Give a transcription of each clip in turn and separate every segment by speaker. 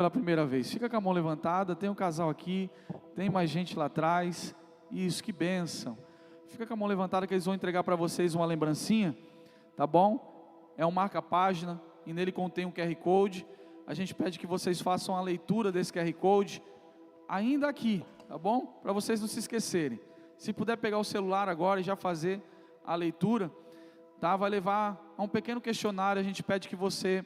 Speaker 1: Pela primeira vez, fica com a mão levantada. Tem um casal aqui, tem mais gente lá atrás. Isso, que bênção. Fica com a mão levantada que eles vão entregar para vocês uma lembrancinha, tá bom? É um marca-página e nele contém um QR Code. A gente pede que vocês façam a leitura desse QR Code ainda aqui, tá bom? Para vocês não se esquecerem. Se puder pegar o celular agora e já fazer a leitura, tá? Vai levar a um pequeno questionário. A gente pede que você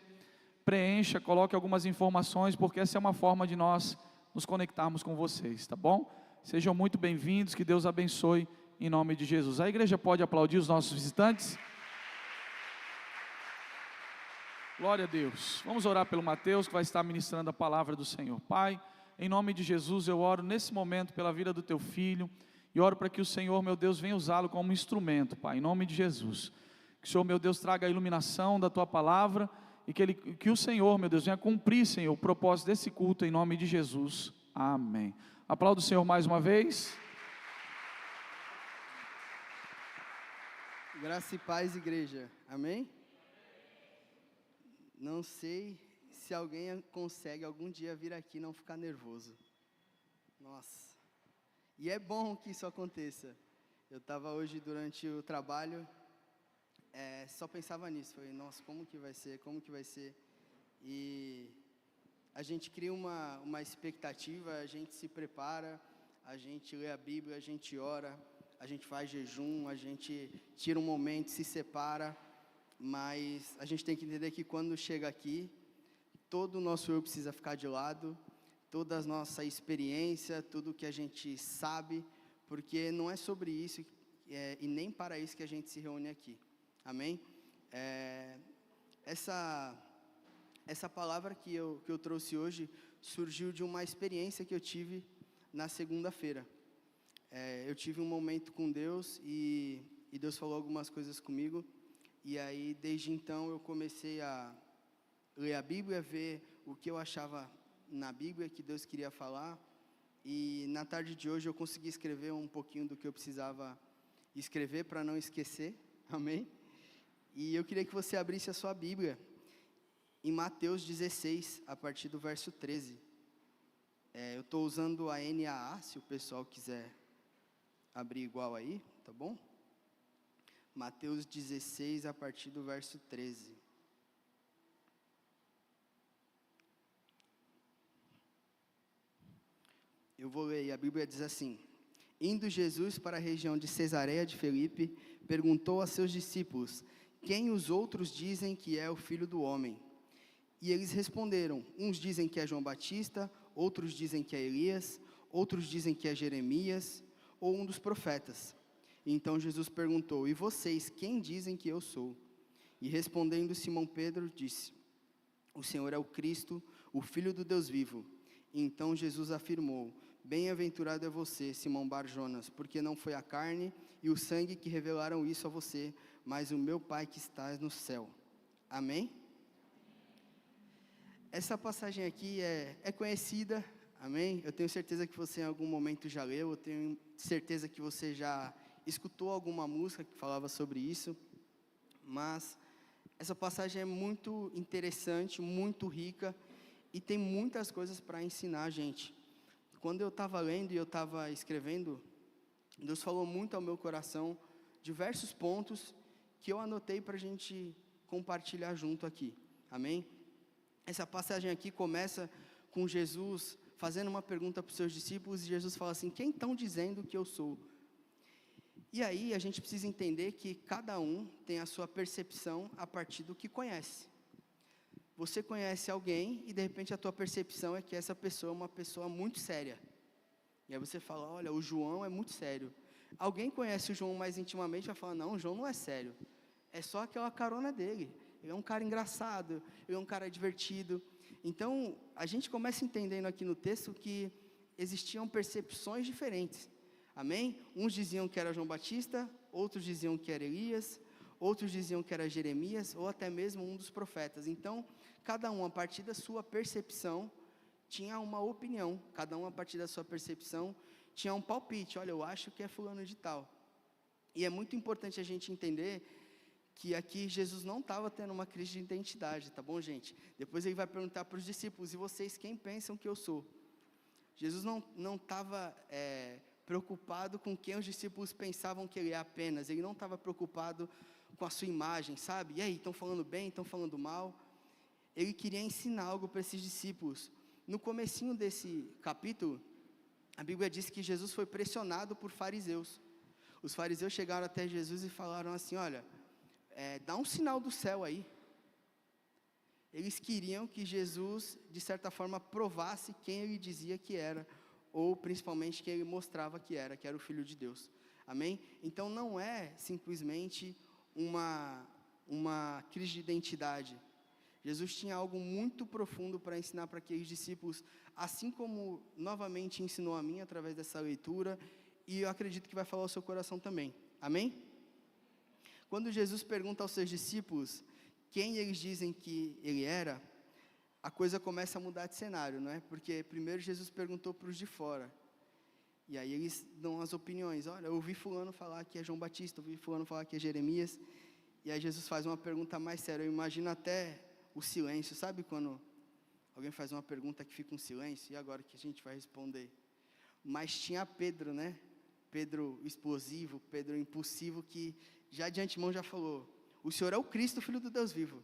Speaker 1: preencha, coloque algumas informações, porque essa é uma forma de nós nos conectarmos com vocês, tá bom? Sejam muito bem-vindos, que Deus abençoe em nome de Jesus. A igreja pode aplaudir os nossos visitantes? Glória a Deus. Vamos orar pelo Mateus, que vai estar ministrando a palavra do Senhor. Pai, em nome de Jesus, eu oro nesse momento pela vida do teu filho, e oro para que o Senhor, meu Deus, venha usá-lo como instrumento, Pai, em nome de Jesus. Que o Senhor, meu Deus, traga a iluminação da tua palavra, e que o Senhor, meu Deus, venha cumprir, Senhor, o propósito desse culto, em nome de Jesus, amém. Aplauda o Senhor mais uma vez.
Speaker 2: Graça e paz, igreja, amém? Não sei se alguém consegue algum dia vir aqui e não ficar nervoso. Nossa, e é bom que isso aconteça. Eu estava hoje durante o trabalho, só pensava nisso, falei, nossa, como que vai ser, e a gente cria uma expectativa, a gente se prepara, a gente lê a Bíblia, a gente ora, a gente faz jejum, a gente tira um momento, se separa, mas a gente tem que entender que quando chega aqui, todo o nosso eu precisa ficar de lado, toda a nossa experiência, tudo que a gente sabe, porque não é sobre isso e nem para isso que a gente se reúne aqui. Amém? Essa palavra que eu trouxe hoje surgiu de uma experiência que eu tive na segunda-feira. Eu tive um momento com Deus e Deus falou algumas coisas comigo. E aí, desde então, eu comecei a ler a Bíblia, ver o que eu achava na Bíblia que Deus queria falar. E na tarde de hoje eu consegui escrever um pouquinho do que eu precisava escrever para não esquecer. Amém? E eu queria que você abrisse a sua Bíblia em Mateus 16, a partir do verso 13. Eu estou usando a NAA, se o pessoal quiser abrir igual aí, tá bom? Mateus 16, a partir do verso 13. Eu vou ler, a Bíblia diz assim: Indo Jesus para a região de Cesareia de Filipe, perguntou a seus discípulos: quem os outros dizem que é o Filho do Homem? E eles responderam: uns dizem que é João Batista, outros dizem que é Elias, outros dizem que é Jeremias, ou um dos profetas. Então Jesus perguntou: e vocês, quem dizem que eu sou? E respondendo Simão Pedro, disse: o Senhor é o Cristo, o Filho do Deus vivo. Então Jesus afirmou: bem-aventurado é você, Simão Bar-Jonas, porque não foi a carne e o sangue que revelaram isso a você, mas o meu Pai que está no céu. Amém? Essa passagem aqui é conhecida, amém? Eu tenho certeza que você em algum momento já leu, eu tenho certeza que você já escutou alguma música que falava sobre isso, mas essa passagem é muito interessante, muito rica, e tem muitas coisas para ensinar a gente. Quando eu estava lendo e eu estava escrevendo, Deus falou muito ao meu coração, diversos pontos que eu anotei para a gente compartilhar junto aqui, amém? Essa passagem aqui começa com Jesus fazendo uma pergunta para os seus discípulos, e Jesus fala assim: quem estão dizendo que eu sou? E aí a gente precisa entender que cada um tem a sua percepção a partir do que conhece. Você conhece alguém e de repente a tua percepção é que essa pessoa é uma pessoa muito séria. E aí você fala: olha, o João é muito sério. Alguém conhece o João mais intimamente e vai falar: não, o João não é sério. É só aquela carona dele. Ele é um cara engraçado, ele é um cara divertido. Então, a gente começa entendendo aqui no texto que existiam percepções diferentes. Amém? Uns diziam que era João Batista, outros diziam que era Elias, outros diziam que era Jeremias, ou até mesmo um dos profetas. Então, cada um, a partir da sua percepção, tinha uma opinião. Cada um, a partir da sua percepção, tinha um palpite. Olha, eu acho que é fulano de tal. E é muito importante a gente entender que aqui Jesus não estava tendo uma crise de identidade, tá bom, gente? Depois ele vai perguntar para os discípulos: e vocês quem pensam que eu sou? Jesus não estava preocupado com quem os discípulos pensavam que ele é apenas. Ele não estava preocupado com a sua imagem, sabe? E aí, estão falando bem, estão falando mal? Ele queria ensinar algo para esses discípulos. No comecinho desse capítulo, a Bíblia diz que Jesus foi pressionado por fariseus. Os fariseus chegaram até Jesus e falaram assim: olha, dá um sinal do céu aí. Eles queriam que Jesus, de certa forma, provasse quem ele dizia que era, ou principalmente quem ele mostrava que era o Filho de Deus. Amém? Então não é simplesmente uma crise de identidade. Jesus tinha algo muito profundo para ensinar para aqueles discípulos, assim como novamente ensinou a mim através dessa leitura, e eu acredito que vai falar ao seu coração também. Amém? Quando Jesus pergunta aos seus discípulos quem eles dizem que ele era, a coisa começa a mudar de cenário, não é? Porque primeiro Jesus perguntou para os de fora, e aí eles dão as opiniões. Olha, eu ouvi fulano falar que é João Batista, eu ouvi fulano falar que é Jeremias, e aí Jesus faz uma pergunta mais séria. Eu imagino até o silêncio, sabe quando alguém faz uma pergunta que fica um silêncio, e agora que a gente vai responder? Mas tinha Pedro, né? Pedro explosivo, Pedro impulsivo, que já de antemão já falou: o Senhor é o Cristo, Filho do Deus vivo.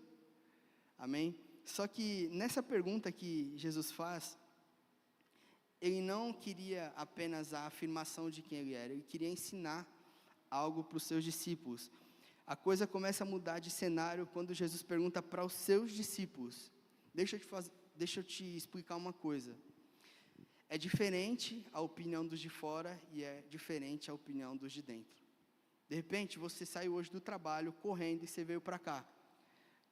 Speaker 2: Amém? Só que nessa pergunta que Jesus faz, ele não queria apenas a afirmação de quem ele era, ele queria ensinar algo para os seus discípulos. A coisa começa a mudar de cenário quando Jesus pergunta para os seus discípulos. Deixa eu te explicar uma coisa. É diferente a opinião dos de fora e é diferente a opinião dos de dentro. De repente, você saiu hoje do trabalho correndo e você veio para cá.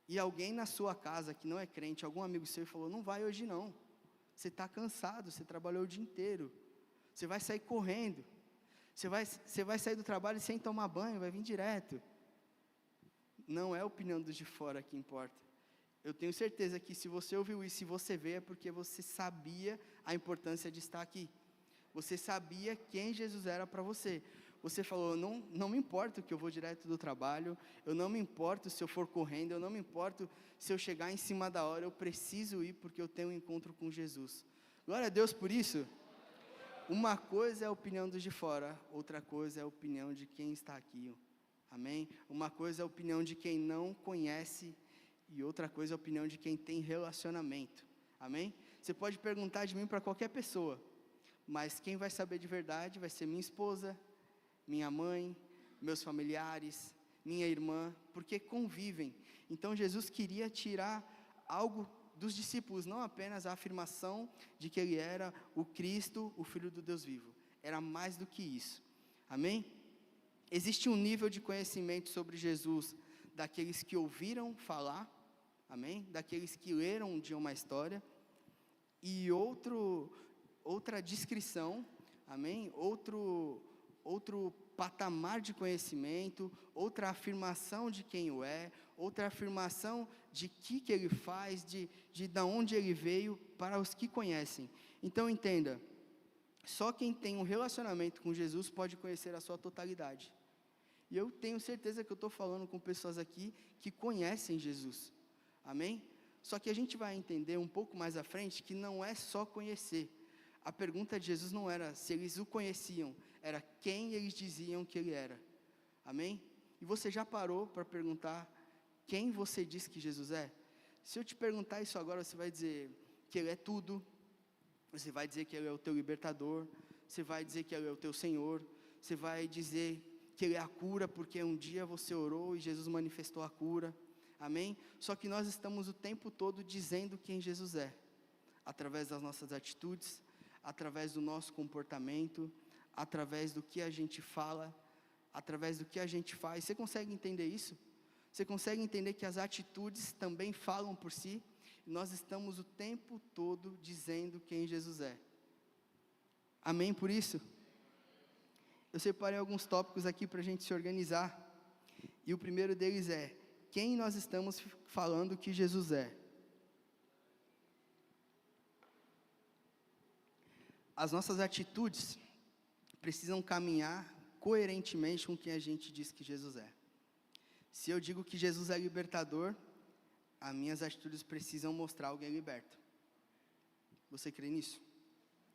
Speaker 2: E alguém na sua casa que não é crente, algum amigo seu, falou: não vai hoje não. Você está cansado, você trabalhou o dia inteiro. Você vai sair correndo. Você vai sair do trabalho sem tomar banho, vai vir direto. Não é a opinião dos de fora que importa. Eu tenho certeza que se você ouviu isso, se você veio, é porque você sabia a importância de estar aqui. Você sabia quem Jesus era para você. Você falou: não me importa que eu vou direto do trabalho, eu não me importo se eu for correndo, eu não me importo se eu chegar em cima da hora, eu preciso ir porque eu tenho um encontro com Jesus. Glória a Deus por isso. Uma coisa é a opinião dos de fora, outra coisa é a opinião de quem está aqui. Amém? Uma coisa é a opinião de quem não conhece e outra coisa é a opinião de quem tem relacionamento. Amém? Você pode perguntar de mim para qualquer pessoa, mas quem vai saber de verdade vai ser minha esposa, minha mãe, meus familiares, minha irmã, porque convivem. Então Jesus queria tirar algo dos discípulos, não apenas a afirmação de que ele era o Cristo, o Filho do Deus vivo. Era mais do que isso. Amém? Existe um nível de conhecimento sobre Jesus daqueles que ouviram falar, amém? Daqueles que leram um dia uma história, e outra descrição, amém? Outro patamar de conhecimento, outra afirmação de quem o é, outra afirmação de que ele faz, de onde ele veio, para os que conhecem. Então entenda, só quem tem um relacionamento com Jesus pode conhecer a sua totalidade. E eu tenho certeza que eu estou falando com pessoas aqui que conhecem Jesus, amém? Só que a gente vai entender um pouco mais à frente que não é só conhecer. A pergunta de Jesus não era se eles o conheciam, era quem eles diziam que ele era, amém? E você já parou para perguntar quem você diz que Jesus é? Se eu te perguntar isso agora, você vai dizer que ele é tudo, você vai dizer que ele é o teu libertador, você vai dizer que ele é o teu Senhor, você vai dizer que ele é a cura, porque um dia você orou e Jesus manifestou a cura, amém? Só que nós estamos o tempo todo dizendo quem Jesus é, através das nossas atitudes, através do nosso comportamento, através do que a gente fala, através do que a gente faz. Você consegue entender isso? Você consegue entender que as atitudes também falam por si? Nós estamos o tempo todo dizendo quem Jesus é. Amém por isso? Eu separei alguns tópicos aqui para a gente se organizar. E o primeiro deles é: quem nós estamos falando que Jesus é? As nossas atitudes precisam caminhar coerentemente com quem a gente diz que Jesus é. Se eu digo que Jesus é libertador, as minhas atitudes precisam mostrar alguém liberto. Você crê nisso?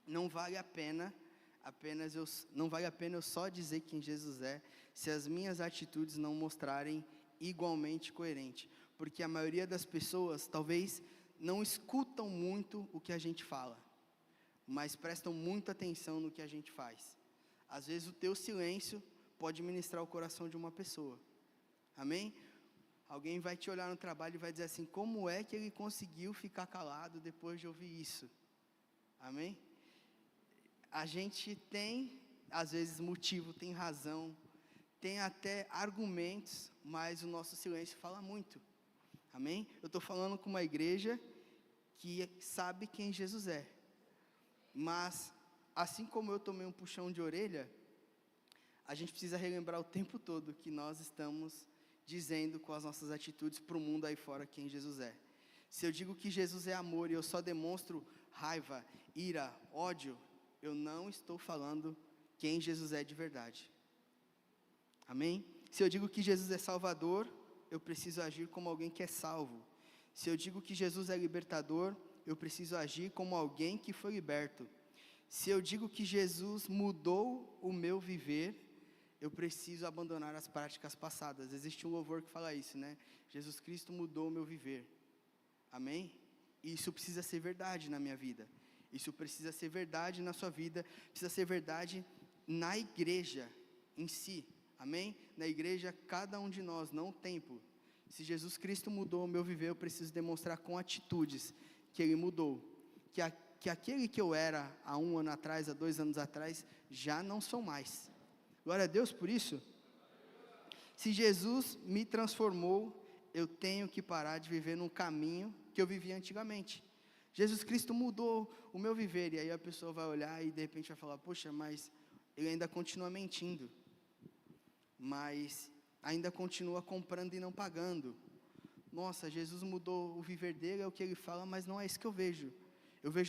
Speaker 2: Não vale a pena eu só dizer quem Jesus é, se as minhas atitudes não mostrarem igualmente coerente, porque a maioria das pessoas talvez não escutam muito o que a gente fala, mas prestam muita atenção no que a gente faz. Às vezes o teu silêncio pode ministrar o coração de uma pessoa, amém? Alguém vai te olhar no trabalho e vai dizer assim, como é que ele conseguiu ficar calado depois de ouvir isso? Amém? A gente tem, às vezes, motivo, tem razão, tem até argumentos, mas o nosso silêncio fala muito. Amém? Eu estou falando com uma igreja que sabe quem Jesus é. Mas, assim como eu tomei um puxão de orelha, a gente precisa relembrar o tempo todo que nós estamos dizendo com as nossas atitudes para o mundo aí fora quem Jesus é. Se eu digo que Jesus é amor e eu só demonstro raiva, ira, ódio, eu não estou falando quem Jesus é de verdade. Amém? Se eu digo que Jesus é salvador, eu preciso agir como alguém que é salvo. Se eu digo que Jesus é libertador, eu preciso agir como alguém que foi liberto. Se eu digo que Jesus mudou o meu viver, eu preciso abandonar as práticas passadas. Existe um louvor que fala isso, né? Jesus Cristo mudou o meu viver. Amém? E isso precisa ser verdade na minha vida. Isso precisa ser verdade na sua vida, precisa ser verdade na igreja em si, amém? Na igreja, cada um de nós, não o templo. Se Jesus Cristo mudou o meu viver, eu preciso demonstrar com atitudes que Ele mudou, que aquele que eu era há 1 ano atrás, há 2 anos atrás, já não sou mais. Glória a Deus por isso. Se Jesus me transformou, eu tenho que parar de viver num caminho que eu vivia antigamente. Jesus Cristo mudou o meu viver, e aí a pessoa vai olhar e de repente vai falar, poxa, mas ele ainda continua mentindo, mas ainda continua comprando e não pagando. Nossa, Jesus mudou o viver dele, é o que ele fala, mas não é isso que eu vejo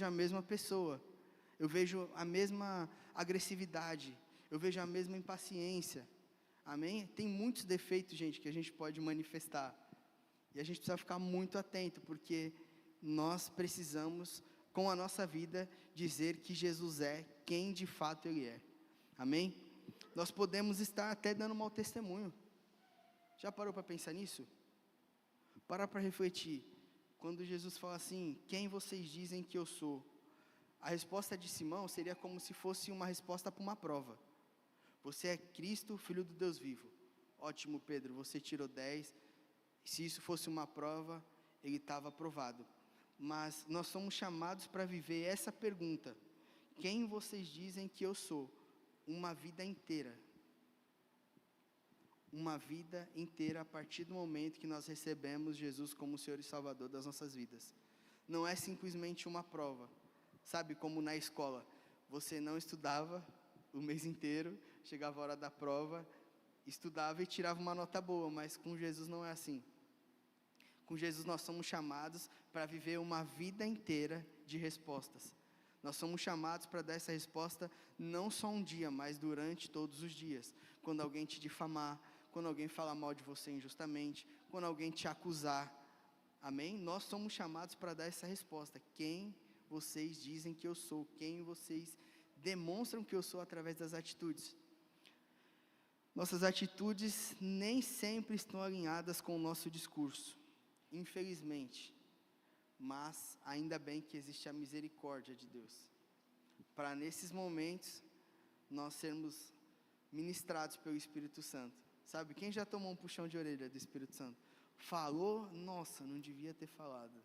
Speaker 2: a mesma pessoa, eu vejo a mesma agressividade, eu vejo a mesma impaciência, amém? Tem muitos defeitos, gente, que a gente pode manifestar, e a gente precisa ficar muito atento, porque nós precisamos, com a nossa vida, dizer que Jesus é quem de fato Ele é, amém? Nós podemos estar até dando mau testemunho. Já parou para pensar nisso? Para refletir, quando Jesus fala assim, quem vocês dizem que eu sou? A resposta de Simão seria como se fosse uma resposta para uma prova. Você é Cristo, Filho do Deus vivo. Ótimo, Pedro, você tirou 10, se isso fosse uma prova, ele estava aprovado. Mas nós somos chamados para viver essa pergunta, quem vocês dizem que eu sou? Uma vida inteira a partir do momento que nós recebemos Jesus como Senhor e Salvador das nossas vidas. Não é simplesmente uma prova, sabe, como na escola, você não estudava o mês inteiro, chegava a hora da prova, estudava e tirava uma nota boa, mas com Jesus não é assim. Com Jesus nós somos chamados para viver uma vida inteira de respostas. Nós somos chamados para dar essa resposta não só um dia, mas durante todos os dias. Quando alguém te difamar, quando alguém falar mal de você injustamente, quando alguém te acusar, amém? Nós somos chamados para dar essa resposta. Quem vocês dizem que eu sou? Quem vocês demonstram que eu sou através das atitudes? Nossas atitudes nem sempre estão alinhadas com o nosso discurso, infelizmente, mas ainda bem que existe a misericórdia de Deus, para nesses momentos, nós sermos ministrados pelo Espírito Santo, sabe, quem já tomou um puxão de orelha do Espírito Santo? Falou, nossa, não devia ter falado,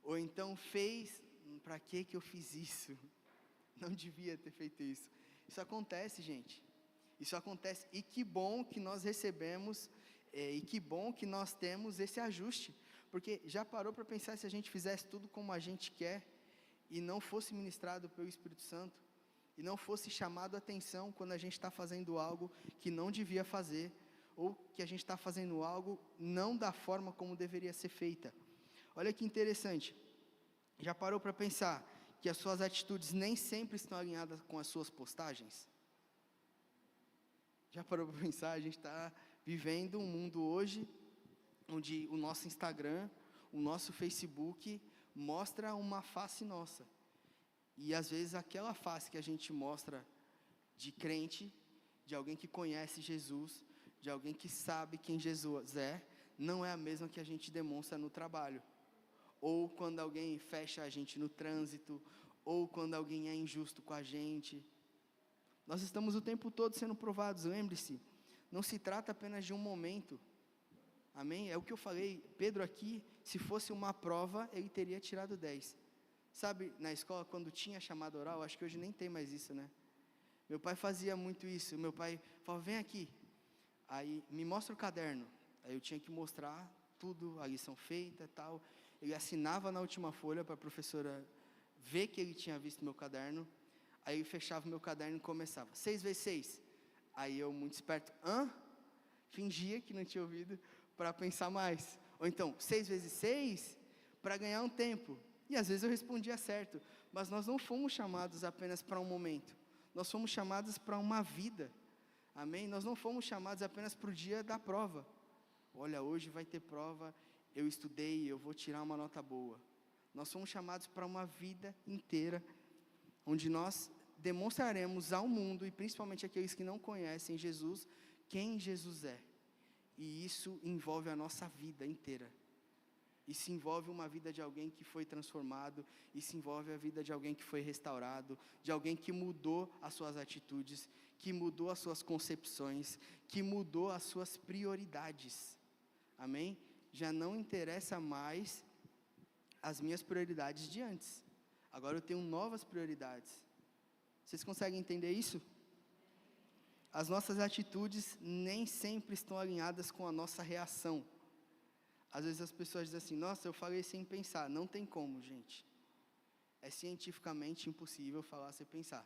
Speaker 2: ou então fez, para que eu fiz isso? Não devia ter feito isso. Isso acontece, gente, isso acontece, e que bom que nós recebemos, e que bom que nós temos esse ajuste, porque já parou para pensar se a gente fizesse tudo como a gente quer, e não fosse ministrado pelo Espírito Santo, e não fosse chamado a atenção quando a gente está fazendo algo que não devia fazer, ou que a gente está fazendo algo não da forma como deveria ser feita. Olha que interessante, já parou para pensar que as suas atitudes nem sempre estão alinhadas com as suas postagens? Já parou para pensar, a gente está vivendo um mundo hoje onde o nosso Instagram, o nosso Facebook mostra uma face nossa. E às vezes aquela face que a gente mostra de crente, de alguém que conhece Jesus, de alguém que sabe quem Jesus é, não é a mesma que a gente demonstra no trabalho. Ou quando alguém fecha a gente no trânsito, ou quando alguém é injusto com a gente. Nós estamos o tempo todo sendo provados, lembre-se, não se trata apenas de um momento. Amém? É o que eu falei, Pedro aqui, se fosse uma prova, ele teria tirado 10. Sabe, na escola, quando tinha chamada oral, acho que hoje nem tem mais isso, né? Meu pai fazia muito isso, meu pai falava, vem aqui, aí me mostra o caderno, aí eu tinha que mostrar tudo, a lição feita e tal, ele assinava na última folha para a professora ver que ele tinha visto meu caderno, aí ele fechava o meu caderno e começava, 6 vezes 6, aí eu muito esperto, fingia que não tinha ouvido, para pensar mais, ou então, 6 vezes 6, para ganhar um tempo, e às vezes eu respondia certo, mas nós não fomos chamados apenas para um momento, nós fomos chamados para uma vida, amém? Nós não fomos chamados apenas para o dia da prova, olha, hoje vai ter prova, eu estudei, eu vou tirar uma nota boa, nós fomos chamados para uma vida inteira, onde nós demonstraremos ao mundo, e principalmente aqueles que não conhecem Jesus, quem Jesus é, e isso envolve a nossa vida inteira, isso envolve uma vida de alguém que foi transformado, isso envolve a vida de alguém que foi restaurado, de alguém que mudou as suas atitudes, que mudou as suas concepções, que mudou as suas prioridades, amém? Já não interessa mais as minhas prioridades de antes, agora eu tenho novas prioridades, vocês conseguem entender isso? As nossas atitudes nem sempre estão alinhadas com a nossa reação. Às vezes as pessoas dizem assim, nossa, eu falei sem pensar. Não tem como, gente. É cientificamente impossível falar sem pensar.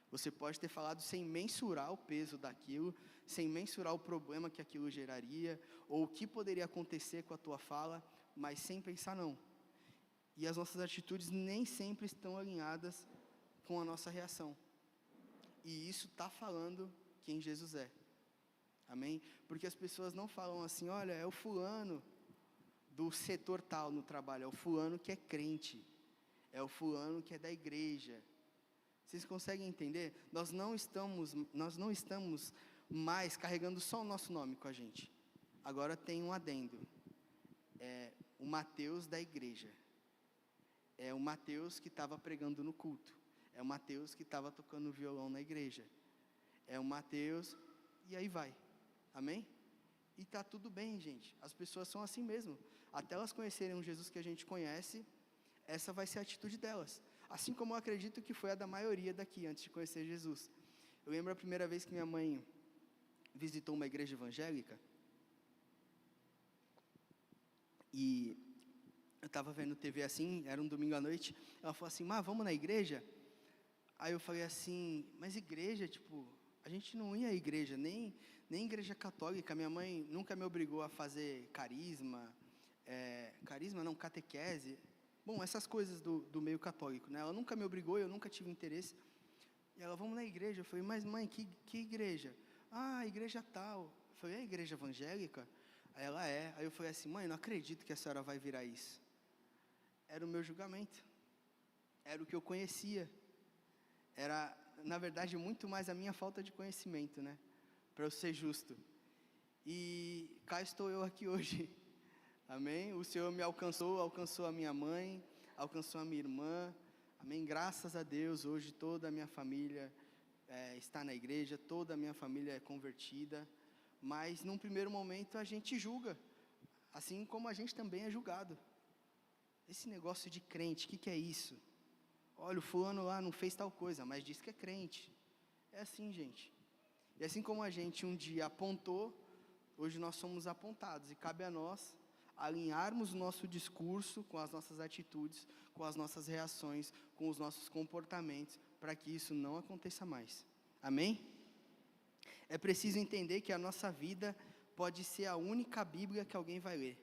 Speaker 2: Você pode ter falado sem mensurar o peso daquilo, sem mensurar o problema que aquilo geraria, ou o que poderia acontecer com a tua fala, mas sem pensar não. E as nossas atitudes nem sempre estão alinhadas com a nossa reação. E isso está falando quem Jesus é, amém? Porque as pessoas não falam assim, olha, é o fulano do setor tal no trabalho, é o fulano que é crente, é o fulano que é da igreja, vocês conseguem entender? Nós não estamos mais carregando só o nosso nome com a gente, agora tem um adendo, é o Mateus da igreja, é o Mateus que estava pregando no culto, é o Mateus que estava tocando violão na igreja, é o Mateus, e aí vai, amém? E está tudo bem, gente, as pessoas são assim mesmo, até elas conhecerem um Jesus que a gente conhece, essa vai ser a atitude delas, assim como eu acredito que foi a da maioria daqui, antes de conhecer Jesus. Eu lembro a primeira vez que minha mãe visitou uma igreja evangélica, e eu estava vendo TV assim, era um domingo à noite, ela falou assim, vamos na igreja? Aí eu falei assim, mas igreja, tipo, a gente não ia à igreja, nem igreja católica, minha mãe nunca me obrigou a fazer catequese, bom, essas coisas do meio católico, né, ela nunca me obrigou, eu nunca tive interesse, e ela, vamos na igreja, eu falei, mas mãe, que igreja? Igreja tal, eu falei, é a igreja evangélica? Aí ela aí eu falei assim, mãe, não acredito que a senhora vai virar isso, era o meu julgamento, era o que eu conhecia, era, na verdade, muito mais a minha falta de conhecimento, né, para eu ser justo, e cá estou eu aqui hoje, amém, o Senhor me alcançou a minha mãe, alcançou a minha irmã, amém, graças a Deus, hoje toda a minha família está na igreja, toda a minha família é convertida, mas num primeiro momento a gente julga, assim como a gente também é julgado, esse negócio de crente, o que é isso? Olha, o fulano lá não fez tal coisa, mas diz que é crente. É assim, gente. E assim como a gente um dia apontou, hoje nós somos apontados. E cabe a nós alinharmos o nosso discurso com as nossas atitudes, com as nossas reações, com os nossos comportamentos, para que isso não aconteça mais. Amém? É preciso entender que a nossa vida pode ser a única Bíblia que alguém vai ler.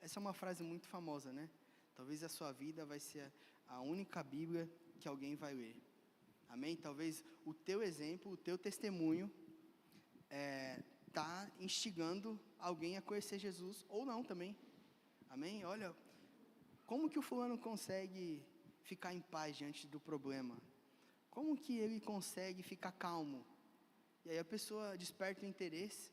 Speaker 2: Essa é uma frase muito famosa, né? Talvez a sua vida vai ser a única Bíblia que alguém vai ler, amém? Talvez o teu exemplo, o teu testemunho está instigando alguém a conhecer Jesus, ou não também, amém? Olha, como que o fulano consegue ficar em paz diante do problema? Como que ele consegue ficar calmo? E aí a pessoa desperta o interesse,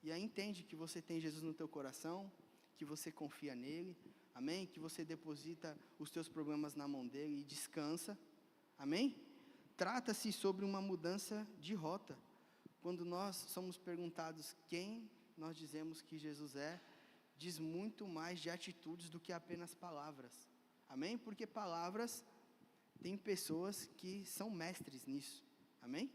Speaker 2: e aí entende que você tem Jesus no teu coração, que você confia nele, amém? Que você deposita os teus problemas na mão dele e descansa, amém? Trata-se sobre uma mudança de rota. Quando nós somos perguntados quem nós dizemos que Jesus é, diz muito mais de atitudes do que apenas palavras, amém? Porque palavras, tem pessoas que são mestres nisso, amém?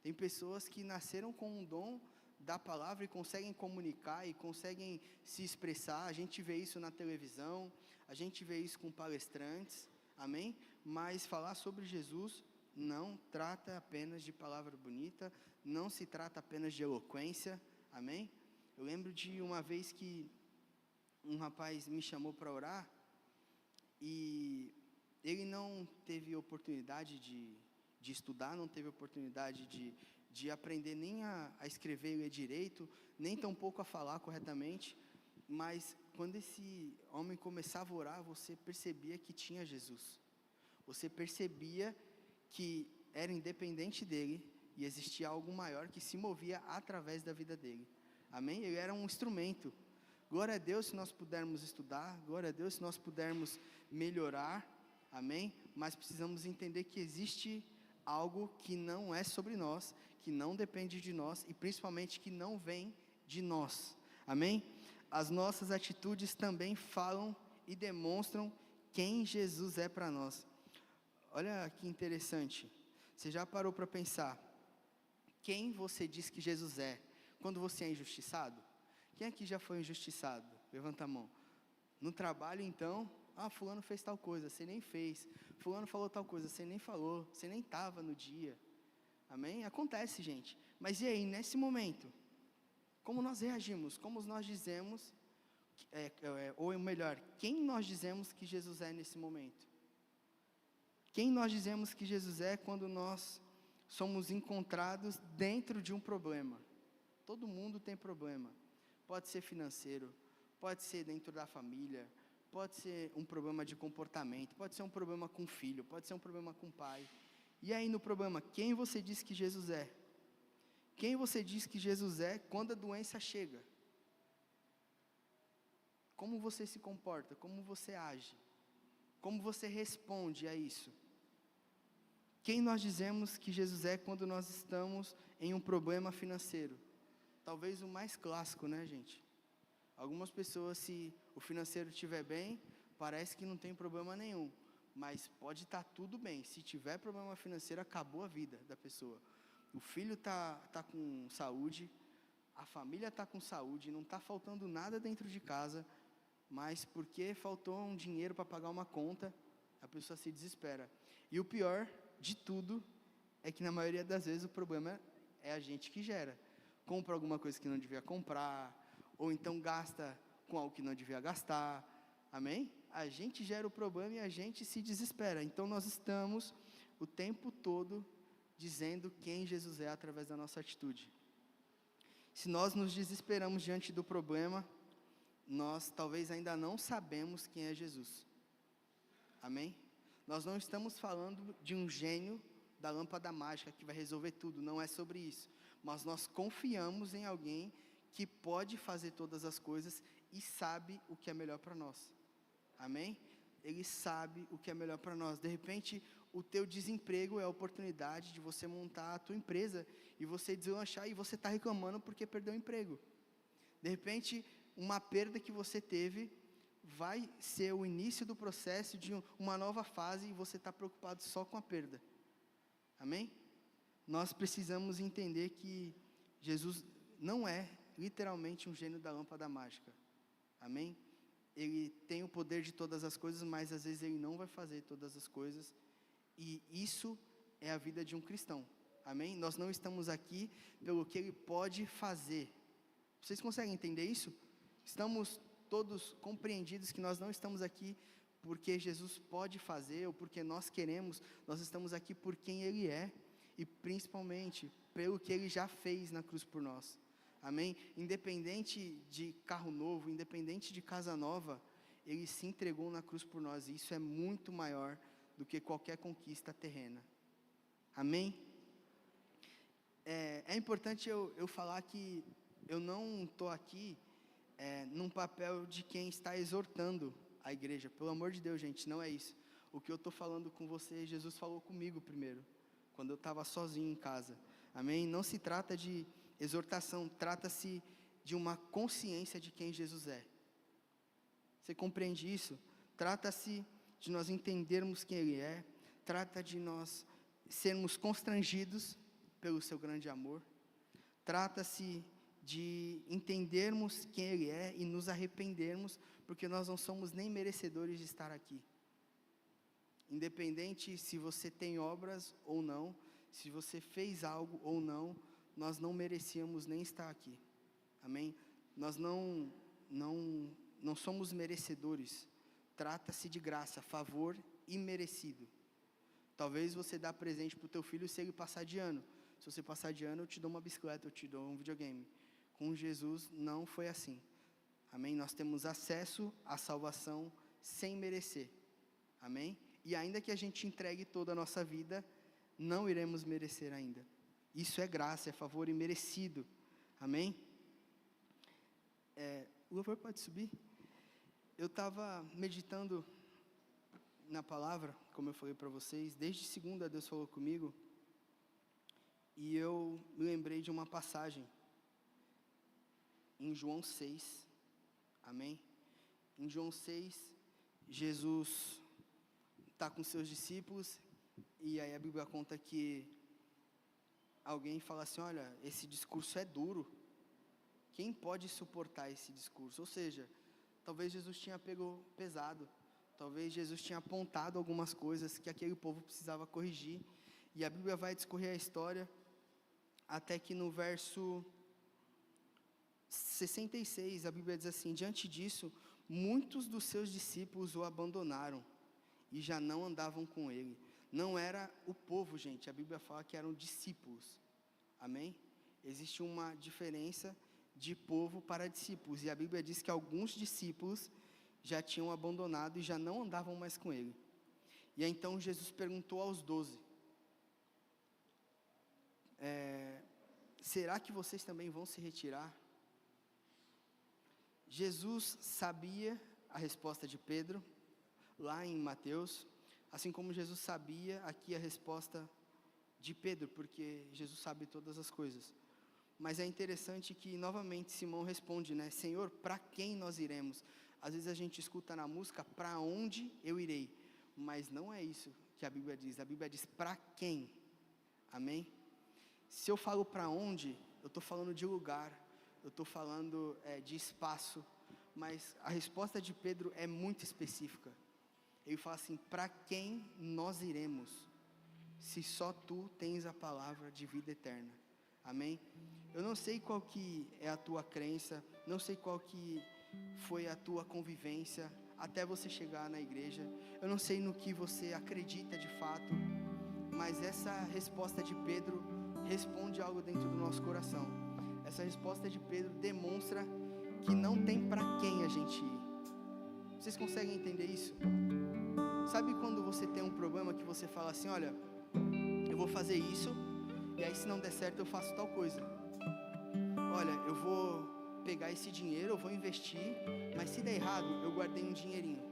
Speaker 2: Tem pessoas que nasceram com um dom da palavra e conseguem comunicar e conseguem se expressar. A gente vê isso na televisão, a gente vê isso com palestrantes, amém? Mas falar sobre Jesus não trata apenas de palavra bonita, não se trata apenas de eloquência, amém? Eu lembro de uma vez que um rapaz me chamou para orar, e ele não teve oportunidade de estudar, não teve oportunidade de aprender nem a escrever e ler direito, nem tampouco a falar corretamente, mas quando esse homem começava a orar, você percebia que tinha Jesus, você percebia que era independente dele, e existia algo maior que se movia através da vida dele, amém? Ele era um instrumento. Glória a Deus se nós pudermos estudar, glória a Deus se nós pudermos melhorar, amém? Mas precisamos entender que existe algo que não é sobre nós, que não depende de nós e principalmente que não vem de nós, amém? As nossas atitudes também falam e demonstram quem Jesus é para nós. Olha que interessante, você já parou para pensar, quem você diz que Jesus é, quando você é injustiçado? Quem aqui já foi injustiçado? Levanta a mão. No trabalho então, fulano fez tal coisa, você nem fez, fulano falou tal coisa, você nem falou, você nem estava no dia, amém? Acontece, gente, mas e aí, nesse momento, como nós reagimos, como nós dizemos, ou melhor, quem nós dizemos que Jesus é nesse momento? Quem nós dizemos que Jesus é quando nós somos encontrados dentro de um problema? Todo mundo tem problema, pode ser financeiro, pode ser dentro da família, pode ser um problema de comportamento, pode ser um problema com o filho, pode ser um problema com o pai. E aí no problema, quem você diz que Jesus é? Quem você diz que Jesus é quando a doença chega? Como você se comporta? Como você age? Como você responde a isso? Quem nós dizemos que Jesus é quando nós estamos em um problema financeiro? Talvez o mais clássico, né, gente? Algumas pessoas, se o financeiro estiver bem, parece que não tem problema nenhum, mas pode estar tudo bem. Se tiver problema financeiro, acabou a vida da pessoa. O filho tá com saúde, a família está com saúde, não está faltando nada dentro de casa, mas porque faltou um dinheiro para pagar uma conta, a pessoa se desespera. E o pior de tudo é que na maioria das vezes o problema é a gente que gera. Compra alguma coisa que não devia comprar, ou então gasta com algo que não devia gastar, amém? A gente gera o problema e a gente se desespera. Então nós estamos o tempo todo dizendo quem Jesus é através da nossa atitude. Se nós nos desesperamos diante do problema, nós talvez ainda não sabemos quem é Jesus, amém? Nós não estamos falando de um gênio da lâmpada mágica que vai resolver tudo, não é sobre isso, mas nós confiamos em alguém que pode fazer todas as coisas e sabe o que é melhor para nós, amém? Ele sabe o que é melhor para nós. De repente, o teu desemprego é a oportunidade de você montar a tua empresa e você deslanchar, e você está reclamando porque perdeu o emprego. De repente, uma perda que você teve vai ser o início do processo de uma nova fase e você está preocupado só com a perda, amém? Nós precisamos entender que Jesus não é literalmente um gênio da lâmpada mágica, amém? Ele tem o poder de todas as coisas, mas às vezes ele não vai fazer todas as coisas, e isso é a vida de um cristão, amém? Nós não estamos aqui pelo que ele pode fazer. Vocês conseguem entender isso? Estamos todos compreendidos que nós não estamos aqui porque Jesus pode fazer, ou porque nós queremos, nós estamos aqui por quem Ele é, e principalmente pelo que Ele já fez na cruz por nós, Amém? Independente de carro novo, independente de casa nova, Ele se entregou na cruz por nós, e isso é muito maior do que qualquer conquista terrena. Amém? É importante eu falar que eu não estou aqui num papel de quem está exortando a igreja. Pelo amor de Deus, gente, não é isso. O que eu estou falando com você, Jesus falou comigo primeiro, quando eu estava sozinho em casa. Amém? Não se trata de exortação, trata-se de uma consciência de quem Jesus é. Você compreende isso? Trata-se de nós entendermos quem Ele é, trata de nós sermos constrangidos pelo seu grande amor, trata-se de entendermos quem Ele é e nos arrependermos, porque nós não somos nem merecedores de estar aqui. Independente se você tem obras ou não, se você fez algo ou não, nós não merecíamos nem estar aqui. Amém? Nós não somos merecedores. Trata-se de graça, favor imerecido. Talvez você dá presente para o teu filho se ele passar de ano. Se você passar de ano, eu te dou uma bicicleta, eu te dou um videogame. Com Jesus não foi assim. Amém? Nós temos acesso à salvação sem merecer. Amém? E ainda que a gente entregue toda a nossa vida, não iremos merecer ainda. Isso é graça, é favor imerecido. Amém? O louvor pode subir? Eu estava meditando na palavra, como eu falei para vocês, desde segunda Deus falou comigo, e eu me lembrei de uma passagem, em João 6, amém? Em João 6, Jesus está com seus discípulos, e aí a Bíblia conta que alguém fala assim, olha, esse discurso é duro, quem pode suportar esse discurso? Ou seja, talvez Jesus tinha pego pesado, talvez Jesus tinha apontado algumas coisas que aquele povo precisava corrigir, e a Bíblia vai discorrer a história, até que no verso 66, a Bíblia diz assim, diante disso, muitos dos seus discípulos o abandonaram, e já não andavam com ele. Não era o povo, gente, a Bíblia fala que eram discípulos, amém? Existe uma diferença de povo para discípulos, e a Bíblia diz que alguns discípulos já tinham abandonado e já não andavam mais com ele. E aí, então Jesus perguntou aos 12, será que vocês também vão se retirar? Jesus sabia a resposta de Pedro, lá em Mateus, assim como Jesus sabia aqui a resposta de Pedro, porque Jesus sabe todas as coisas. Mas é interessante que novamente Simão responde, né? Senhor, para quem nós iremos? Às vezes a gente escuta na música, para onde eu irei? Mas não é isso que a Bíblia diz para quem? Amém? Se eu falo para onde, eu estou falando de lugar, eu estou falando de espaço, mas a resposta de Pedro é muito específica. Ele fala assim, para quem nós iremos? Se só tu tens a palavra de vida eterna. Amém? Eu não sei qual que é a tua crença, não sei qual que foi a tua convivência até você chegar na igreja, eu não sei no que você acredita de fato, mas essa resposta de Pedro responde algo dentro do nosso coração. Essa resposta de Pedro demonstra que não tem para quem a gente ir. Vocês conseguem entender isso? Sabe quando você tem um problema que você fala assim, olha, eu vou fazer isso, e aí se não der certo eu faço tal coisa. Olha, eu vou pegar esse dinheiro, eu vou investir, mas se der errado, eu guardei um dinheirinho.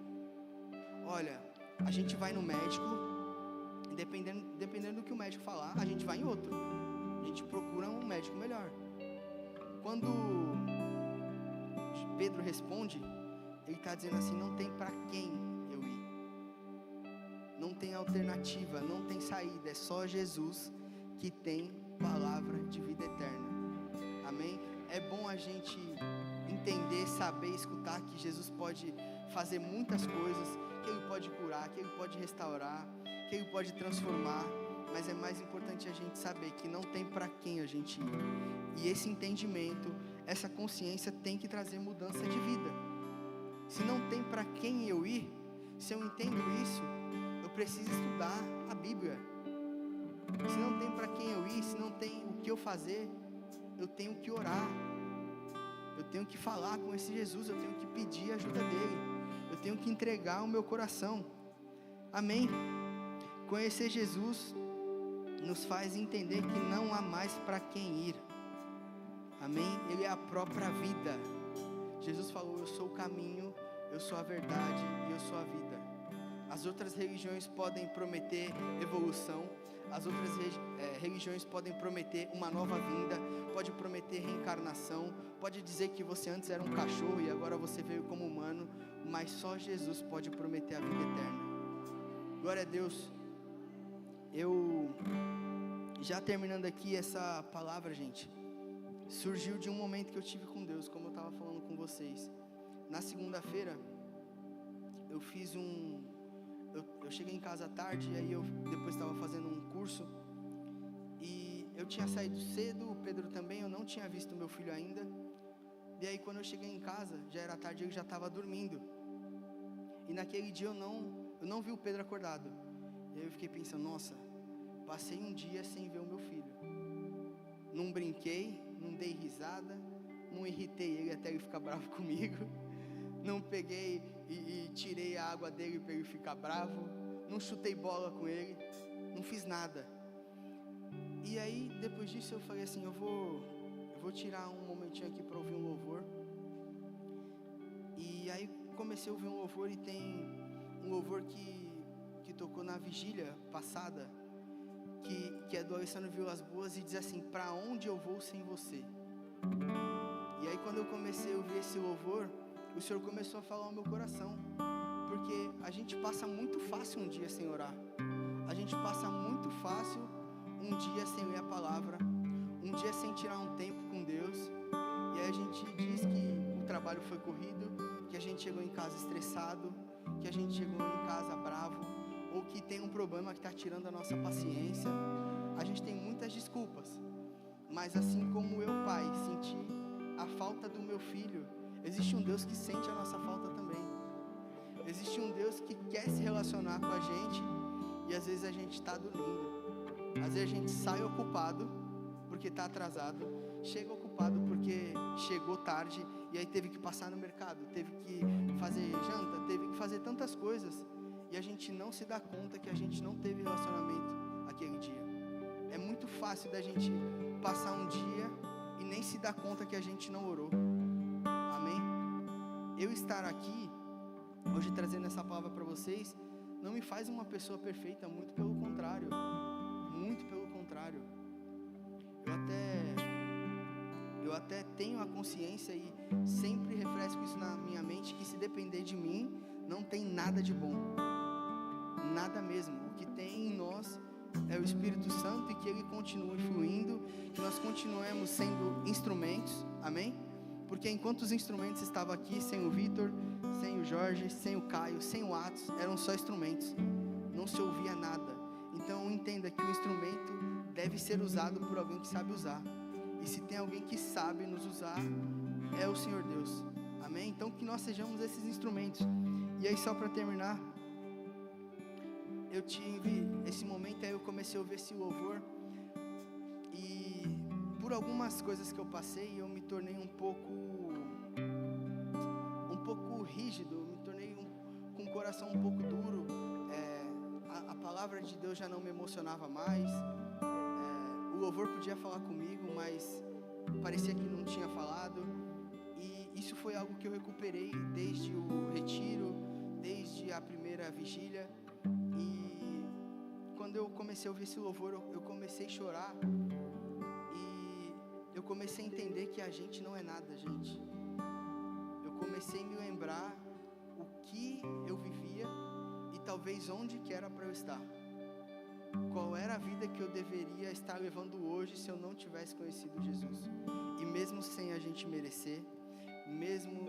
Speaker 2: Olha, a gente vai no médico, dependendo do que o médico falar, a gente vai em outro. A gente procura um médico melhor. Quando Pedro responde, ele está dizendo assim, não tem para quem eu ir. Não tem alternativa, não tem saída, é só Jesus que tem palavra de vida eterna. Amém? É bom a gente entender, saber, escutar que Jesus pode fazer muitas coisas, que Ele pode curar, que Ele pode restaurar, que Ele pode transformar, mas é mais importante a gente saber que não tem para quem a gente ir. E esse entendimento, essa consciência tem que trazer mudança de vida. Se não tem para quem eu ir, se eu entendo isso, eu preciso estudar a Bíblia. Se não tem para quem eu ir, se não tem o que eu fazer, eu tenho que orar, tenho que falar com esse Jesus, eu tenho que pedir a ajuda dele, eu tenho que entregar o meu coração. Amém? Conhecer Jesus nos faz entender que não há mais para quem ir. Amém? Ele é a própria vida. Jesus falou: eu sou o caminho, eu sou a verdade e eu sou a vida. As outras religiões podem prometer evolução, as outras religiões podem prometer uma nova vinda, pode prometer reencarnação, pode dizer que você antes era um cachorro e agora você veio como humano, mas só Jesus pode prometer a vida eterna. Glória a Deus. Eu, já terminando aqui essa palavra, gente, surgiu de um momento que eu tive com Deus, como eu estava falando com vocês. Na segunda-feira, eu fiz eu cheguei em casa à tarde, e aí eu depois estava fazendo um curso, e eu tinha saído cedo, o Pedro também, eu não tinha visto meu filho ainda, e aí quando eu cheguei em casa, já era tarde, ele já estava dormindo, e naquele dia eu não vi o Pedro acordado, e aí eu fiquei pensando: nossa, passei um dia sem ver o meu filho, não brinquei, não dei risada, não irritei ele até ele ficar bravo comigo, não peguei e tirei a água dele para ele ficar bravo, não chutei bola com ele, não fiz nada. E aí depois disso eu falei assim: eu vou tirar um momentinho aqui para ouvir um louvor. E aí comecei a ouvir um louvor, e tem um louvor que tocou na vigília passada, que é do Alessandro Vilas Boas, e diz assim: para onde eu vou sem você? E aí quando eu comecei a ouvir esse louvor, o Senhor começou a falar ao meu coração, porque a gente passa muito fácil um dia sem orar, a gente passa muito fácil um dia sem ler a palavra, um dia sem tirar um tempo com Deus, e aí a gente diz que o trabalho foi corrido, que a gente chegou em casa estressado, que a gente chegou em casa bravo, ou que tem um problema que está tirando a nossa paciência. A gente tem muitas desculpas, mas assim como eu, pai, senti a falta do meu filho, existe um Deus que sente a nossa falta também. Existe um Deus que quer se relacionar com a gente, e às vezes a gente está dormindo, às vezes a gente sai ocupado porque está atrasado, chega ocupado porque chegou tarde, e aí teve que passar no mercado, teve que fazer janta, teve que fazer tantas coisas, e a gente não se dá conta que a gente não teve relacionamento aquele dia. É muito fácil da gente passar um dia e nem se dar conta que a gente não orou. Amém? Eu estar aqui hoje trazendo essa palavra para vocês não me faz uma pessoa perfeita, muito pelo contrário, muito pelo contrário. Eu até tenho a consciência e sempre refresco isso na minha mente, que se depender de mim, não tem nada de bom, nada mesmo. O que tem em nós é o Espírito Santo, e que Ele continue fluindo, que nós continuemos sendo instrumentos, amém? Porque enquanto os instrumentos estavam aqui, sem o Vitor, sem o Jorge, sem o Caio, sem o Atos, eram só instrumentos, não se ouvia nada. Então entenda que o instrumento deve ser usado por alguém que sabe usar, e se tem alguém que sabe nos usar, é o Senhor Deus, amém? Então que nós sejamos esses instrumentos. E aí, só para terminar, eu tive esse momento, aí eu comecei a ouvir esse louvor, e por algumas coisas que eu passei, eu me tornei um pouco rígido, me tornei com o coração um pouco duro, a palavra de Deus já não me emocionava mais, o louvor podia falar comigo, mas parecia que não tinha falado, e isso foi algo que eu recuperei desde o retiro, desde a primeira vigília. E quando eu comecei a ouvir esse louvor, eu comecei a chorar, e eu comecei a entender que a gente não é nada, gente. Eu comecei a me lembrar o que eu vivia e talvez onde que era para eu estar, qual era a vida que eu deveria estar levando hoje se eu não tivesse conhecido Jesus. E mesmo sem a gente merecer, mesmo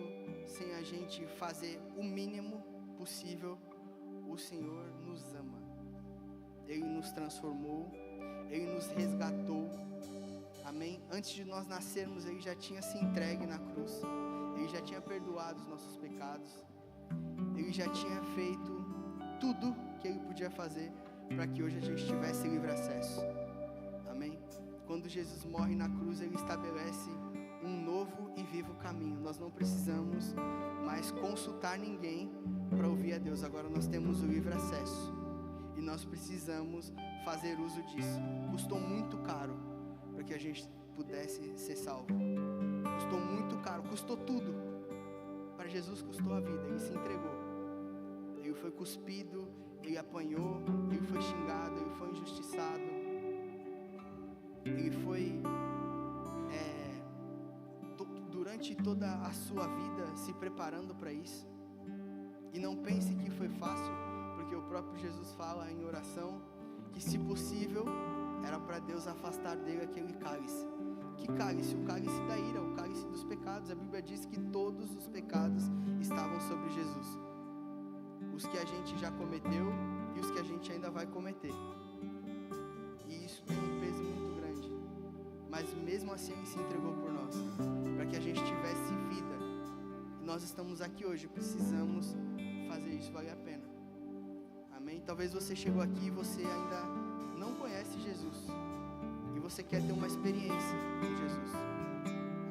Speaker 2: sem a gente fazer o mínimo possível, o Senhor nos ama, Ele nos transformou, Ele nos resgatou, amém? Antes de nós nascermos, Ele já tinha se entregue na cruz, Ele já tinha perdoado os nossos pecados, Ele já tinha feito tudo que Ele podia fazer para que hoje a gente tivesse livre acesso, amém? Quando Jesus morre na cruz, Ele estabelece um novo e vivo caminho. Nós não precisamos mais consultar ninguém para ouvir a Deus. Agora nós temos o livre acesso e nós precisamos fazer uso disso. Custou muito caro para que a gente pudesse ser salvo. Custou muito caro, custou tudo. Para Jesus custou a vida, Ele se entregou. Ele foi cuspido, Ele apanhou, Ele foi xingado, Ele foi injustiçado. Ele foi, durante toda a sua vida, se preparando para isso. E não pense que foi fácil, porque o próprio Jesus fala em oração que, se possível, era para Deus afastar dele aquele cálice. Que cálice? O cálice da ira, o cálice dos pecados. A Bíblia diz que todos os pecados estavam sobre Jesus. Os que a gente já cometeu e os que a gente ainda vai cometer. E isso tem um peso muito grande. Mas mesmo assim Ele se entregou por nós, para que a gente tivesse vida. E nós estamos aqui hoje, precisamos fazer isso valer a pena. Amém? Talvez você chegou aqui e você ainda não conhece Jesus. E você quer ter uma experiência com Jesus.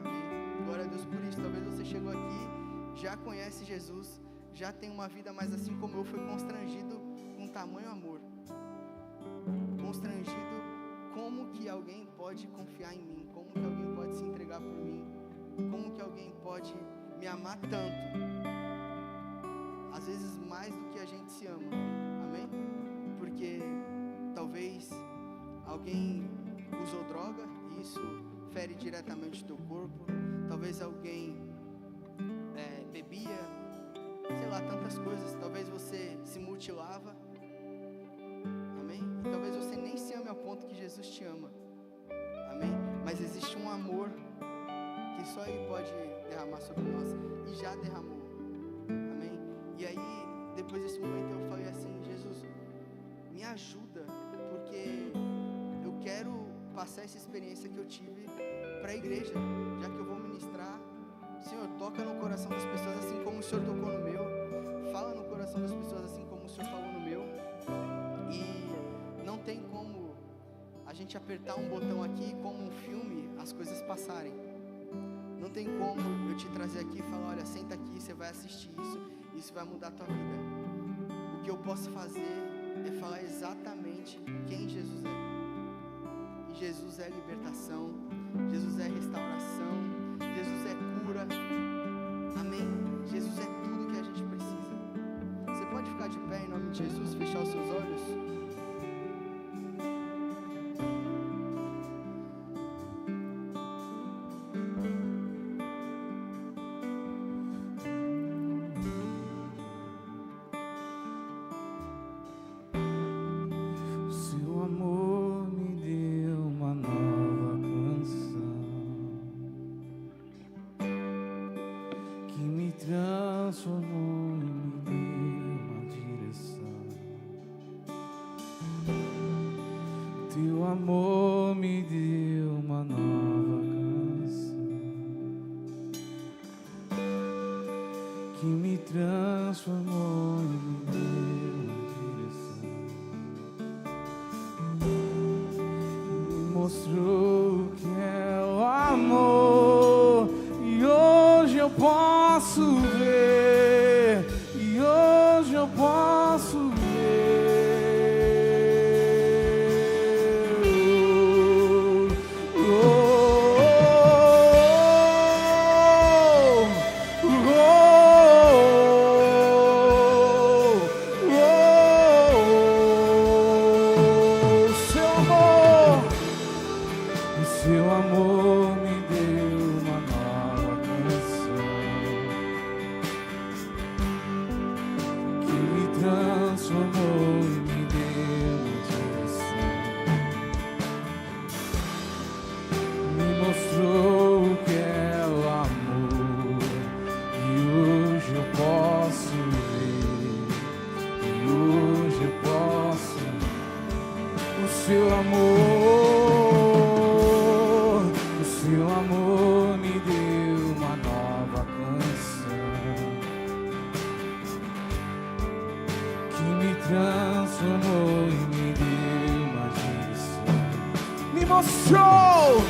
Speaker 2: Amém? Glória a Deus por isso. Talvez você chegou aqui, já conhece Jesus, já tem uma vida, mas assim como eu, foi constrangido com tamanho amor. Constrangido, como que alguém pode confiar em mim? Como que alguém pode se entregar por mim? Como que alguém pode me amar tanto? Às vezes mais do que a gente se ama. Amém? Porque talvez alguém usou droga e isso fere diretamente o teu corpo. Talvez alguém bebia, sei lá, tantas coisas. Talvez você se mutilava. Amém? E talvez você nem se ame ao ponto que Jesus te ama. Amém? Mas existe um amor que só Ele pode derramar sobre nós e já derramou. Amém? E aí, depois desse momento, eu falei assim: Jesus, me ajuda, porque eu quero passar essa experiência que eu tive para a igreja, já que eu vou ministrar. Senhor, toca no coração das pessoas assim como o Senhor tocou no meu. Fala no coração das pessoas assim como o Senhor falou no meu. E não tem como a gente apertar um botão aqui, como um filme, as coisas passarem. Não tem como eu te trazer aqui e falar: olha, senta aqui, você vai assistir isso vai mudar a tua vida. O que eu posso fazer é falar exatamente quem Jesus é. E Jesus é libertação, Jesus é restauração, Jesus é cura. Amém? Jesus é tudo que a gente precisa. Você pode ficar de pé em nome de Jesus, fechar os seus olhos?
Speaker 1: Teu amor me deu uma nova canção que me transformou e me deu uma direção. Me mostrou o que é o amor e hoje eu posso ver, e hoje eu posso ver. Seu amor me deu uma nova canção que me transformou e me deu uma direção. Me mostrou o que é o amor e hoje eu posso ver, e hoje eu posso o seu amor. Seu amor me deu uma nova canção que me transformou e me deu uma direção. Me mostrou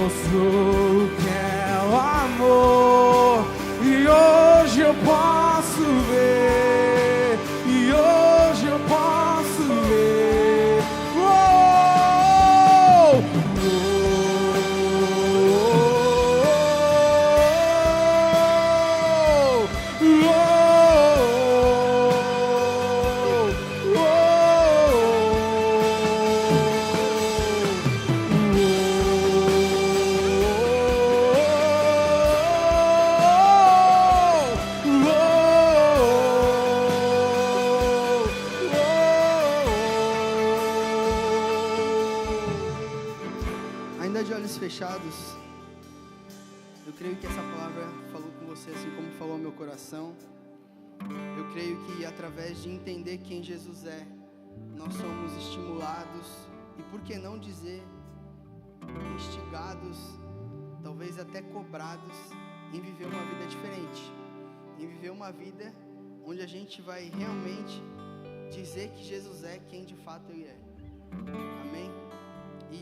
Speaker 1: mostrou o que é o amor, e hoje eu posso ver, e hoje eu posso ver. Oh,
Speaker 2: Ainda de olhos fechados, eu creio que essa palavra falou com você assim como falou ao meu coração. Eu creio que através de entender quem Jesus é, nós somos estimulados e, por que não dizer, instigados, talvez até cobrados em viver uma vida diferente, em viver uma vida onde a gente vai realmente dizer que Jesus é quem de fato Ele é. Amém? E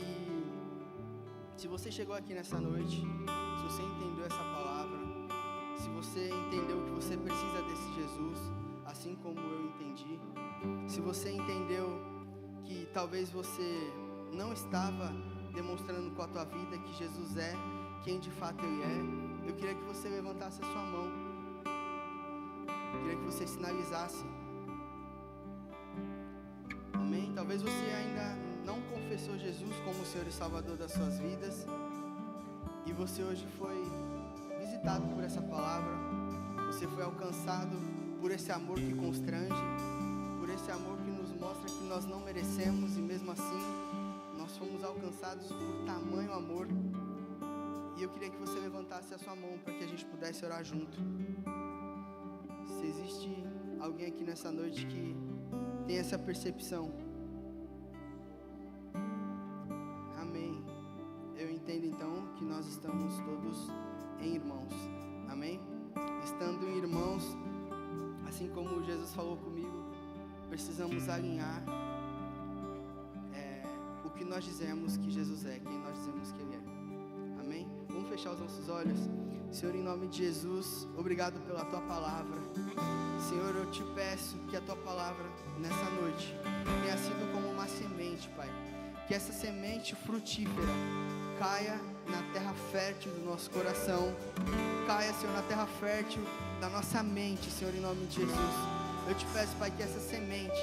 Speaker 2: se você chegou aqui nessa noite, se você entendeu essa palavra, se você entendeu que você precisa desse Jesus, assim como eu entendi, se você entendeu que talvez você não estava demonstrando com a tua vida que Jesus é quem de fato Ele é, eu queria que você levantasse a sua mão, eu queria que você sinalizasse. Amém? Talvez você ainda não confessou Jesus como o Senhor e Salvador das suas vidas, e você hoje foi visitado por essa palavra, você foi alcançado por esse amor que constrange, por esse amor que nos mostra que nós não merecemos, e mesmo assim nós fomos alcançados por tamanho amor. E eu queria que você levantasse a sua mão para que a gente pudesse orar junto. Se existe alguém aqui nessa noite que tem essa percepção, amém. Eu entendo então que nós estamos todos em irmãos, amém? Estando em irmãos, assim como Jesus falou comigo, precisamos alinhar o que nós dizemos que Jesus é, quem nós dizemos que Ele é, amém? Vamos fechar os nossos olhos. Senhor, em nome de Jesus, obrigado pela Tua palavra. Senhor, eu te peço que a Tua palavra nessa noite tenha sido como uma semente, Pai, que essa semente frutífera caia na terra fértil do nosso coração, caia, Senhor, na terra fértil da nossa mente, Senhor, em nome de Jesus. Eu te peço, Pai, que essa semente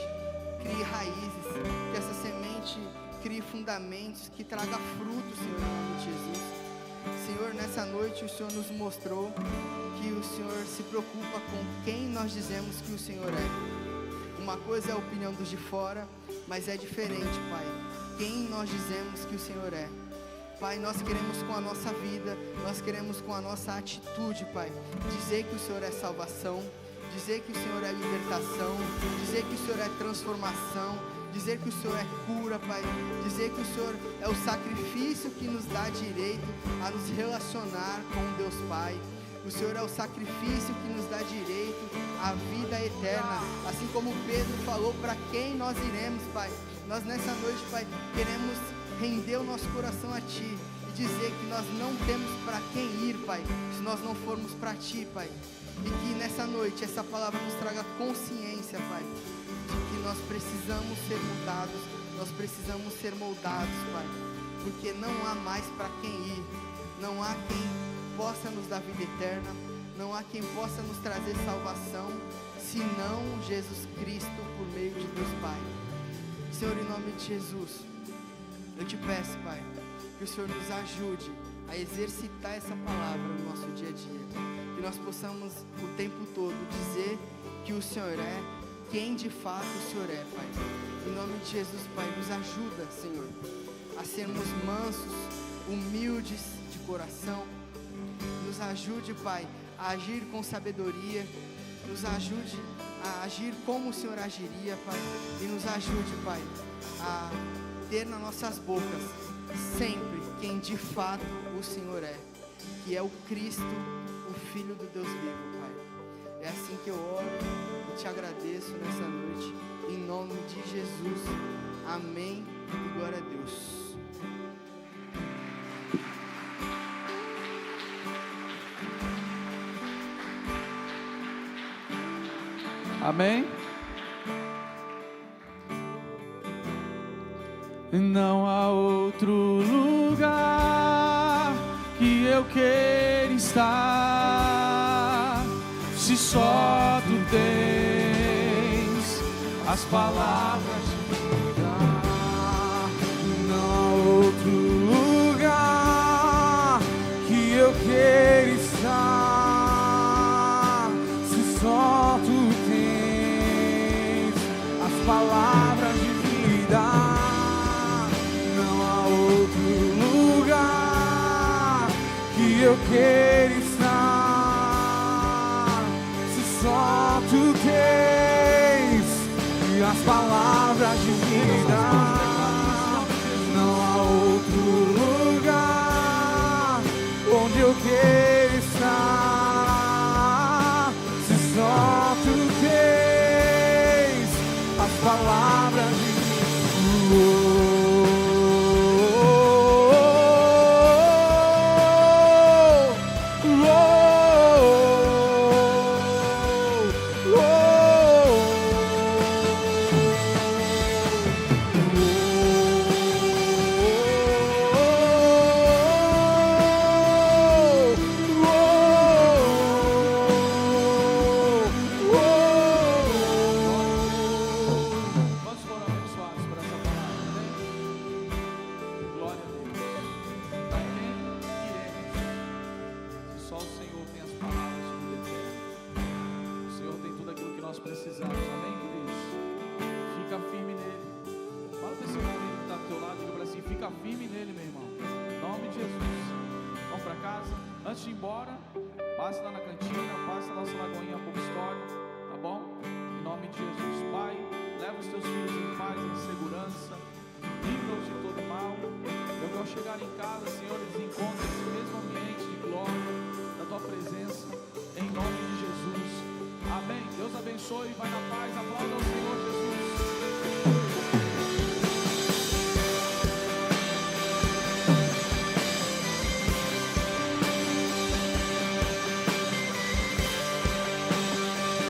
Speaker 2: crie raízes, que essa semente crie fundamentos, que traga frutos, Senhor, em nome de Jesus. Senhor, nessa noite o Senhor nos mostrou que o Senhor se preocupa com quem nós dizemos que o Senhor é. Uma coisa é a opinião dos de fora, mas é diferente, Pai, quem nós dizemos que o Senhor é. Pai, nós queremos com a nossa vida, nós queremos com a nossa atitude, Pai, dizer que o Senhor é salvação, dizer que o Senhor é libertação, dizer que o Senhor é transformação, dizer que o Senhor é cura, Pai, dizer que o Senhor é o sacrifício que nos dá direito a nos relacionar com Deus Pai. O Senhor é o sacrifício que nos dá direito à vida eterna, assim como Pedro falou para quem nós iremos, Pai. Nós nessa noite, Pai, queremos render o nosso coração a Ti e dizer que nós não temos para quem ir, Pai, se nós não formos para Ti, Pai. E que nessa noite essa palavra nos traga consciência, Pai, de que nós precisamos ser mudados, nós precisamos ser moldados, Pai, porque não há mais para quem ir, não há quem possa nos dar vida eterna, não há quem possa nos trazer salvação, senão Jesus Cristo por meio de Deus Pai. Senhor, em nome de Jesus, eu te peço, Pai, que o Senhor nos ajude a exercitar essa palavra no nosso dia a dia, que nós possamos o tempo todo dizer que o Senhor é quem de fato o Senhor é, Pai. Em nome de Jesus, Pai, nos ajuda, Senhor, a sermos mansos, humildes de coração. Nos ajude, Pai, a agir com sabedoria. Nos ajude a agir como o Senhor agiria, Pai. E nos ajude, Pai, a ter nas nossas bocas sempre quem de fato o Senhor é, que é o Cristo, o Filho do Deus vivo, Pai. É assim que eu oro e te agradeço nessa noite, em nome de Jesus. Amém e glória a Deus.
Speaker 1: Amém? Não há outro lugar que eu queira estar, se só tu tens as palavras de vida. Não há outro lugar que eu queira estar, se só tu tens as palavras de vida. Não há outro lugar que eu queira estar, se só tu tens as palavras de vida. Não há outro lugar onde eu queira estar, se só tu tens as palavras de vida. Antes de ir embora, passe lá na cantina, passe na nossa lagoinha pouca história, tá bom? Em nome de Jesus. Pai, leva os teus filhos em paz, em segurança, livra-os de todo mal. Eu quero chegar em casa, Senhor, eles encontrem esse mesmo ambiente de glória, da tua presença, em nome de Jesus. Amém. Deus abençoe e vai na